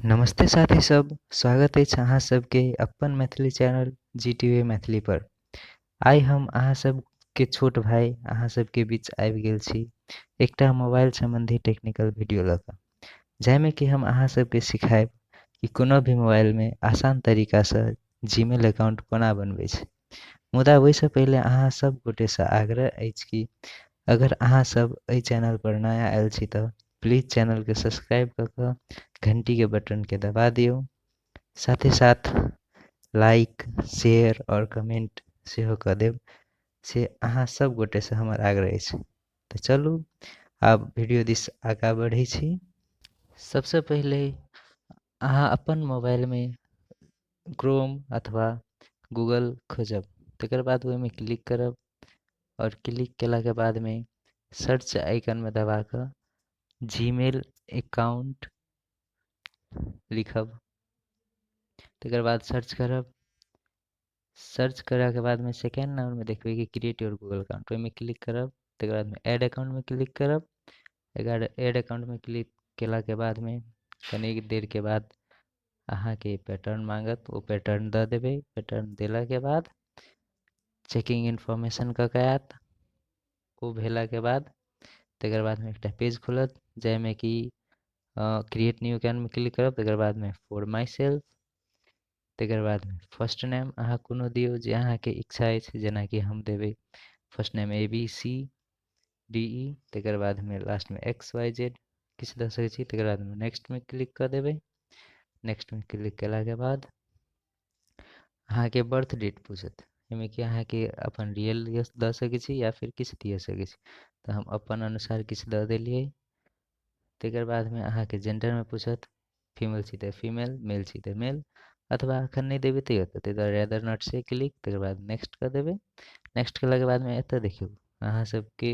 नमस्ते साथी सब, स्वागत अछि अहाँ सबके अपन मैथिली चैनल GTV मैथिली पर। आइ हम अहाँ सबके छोट भाई अहाँ सबके बीच आबि गेल छी एकटा मोबाइल संबंधी टेक्निकल वीडियो लऽ कऽ, जाहिमे कि हम अहाँ सबके सिखाएब कि कोनो भी मोबाइल में आसान तरीका से जीमेल अकाउंट कोना बनबै छै। मुदा ओहिसँ पहिले अहाँ सब गोटे से आग्रह अछि कि अगर अहाँ सब एहि चैनल पर नया आयल छी तऽ प्लीज चैनल के सब्सक्राइब कऽ कऽ घंटी के बटन के दबा दियौ। साथ ही साथ लाइक, शेयर और कमेंट सेहो कऽ देब से अहाँ सब गोटे से हमर आग्रह अछि। तऽ चलू आब वीडियो दिस आगाँ बढ़ै छी। सबसे पहिले अहाँ अपन मोबाइल में क्रोम अथवा गूगल खोजब, तकर बाद ओहिमे क्लिक करब और क्लिक केला के बाद में सर्च आइकन में दबा कऽ जीमेल अकाउंट लिखब, तकर बाद सर्च करब। सर्च करा के बाद में सेकेंड नंबर में देखबे कि क्रिएट योर गूगल अकाउंट, ओहिमे क्लिक करब। तकर बाद में ऐड अकाउंट में क्लिक करब। ऐड अकाउंट में क्लिक केला के बाद में कनी देर के बाद अहाँ के पैटर्न मांगत, ओ पैटर्न दऽ देबै। पैटर्न देला के बाद चेकिंग इन्फॉर्मेशन कऽ के आयत, ओ भेला के बाद तकर बाद में एकटा पेज खुलत जाहिमे कि क्रिएट न्यू अकाउंट में क्लिक करब। तकर बाद में फॉर माई सेल्फ, तकर बाद में फर्स्ट नेम अहाँ कोनो दियौ जे अहाँके इच्छा अछि, जेना कि हम देबै फर्स्ट नेम ABCDE, तकर बाद में लास्ट में XYZ किछु दऽ सकै छी। तकर बाद में नेक्स्ट में क्लिक कऽ देबै। नेक्स्ट में क्लिक केला के बाद अहाँ के बर्थ डेट पूछत, एहिमे कि अहाँ के अपन रियल दऽ सकै छी या फिर किछु दिए सकै छी। तऽ हम अपन अनुसार किछु दऽ देलियै। तकर बाद में अहाँ के जेंडर में पूछत, फीमेल छी तऽ फीमेल, मेल छी तऽ मेल, अथवा अखन नहीं देबै तैयो तऽ ताहि दुआरे अदर नॉट से क्लिक। तकर बाद नेक्स्ट कऽ देबै। नेक्स्ट केला के बाद में एतऽ देखियौ अहाँ सबके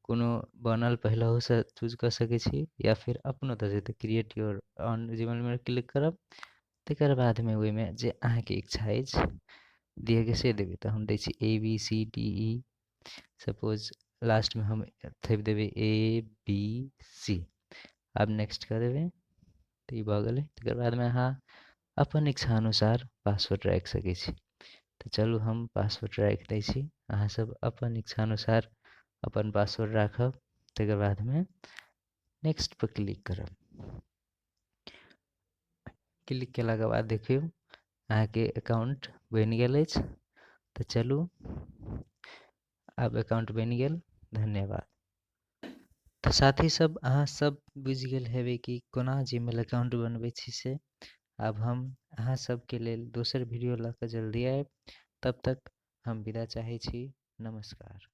कोनो बनल पहिलहु से चूज कऽ सकै छी या फिर अपनो दऽ सकै छी। क्रिएट योर ऑन जीमेल में क्लिक करब। तकर बाद में ओहिमे जे अहाँ के इच्छा अछि दिए के से देबै। तऽ हम दै छी ABCDE, सपोज लास्ट में हम थेप देबै ABC। अब नेक्स्ट कऽ देबै तऽ ई भऽ गेलै। तकर बाद में अहाँ अपन इच्छा अनुसार पासवर्ड राखि सकै छी। तऽ चलू हम पासवर्ड राखि दै छी, अहाँ सब अपन इच्छा अनुसार अपन पासवर्ड राखब। तकर बाद में नेक्स्ट पर क्लिक करब। क्लिक केला के बाद देखियौ अहाँ के अकाउंट बनि गेल अछि। तऽ चलू आब अकाउंट बनि गेल। धन्यवाद। तो साथी सब अहाँ सब बुझि गेल हेबै कि कोना जीमेल अकाउंट बनबै छी से। अब हम अहाँ सबके लेल दोसर वीडियो लऽ कऽ जल्दी आएब। तब तक हम विदा चाहै छी। नमस्कार।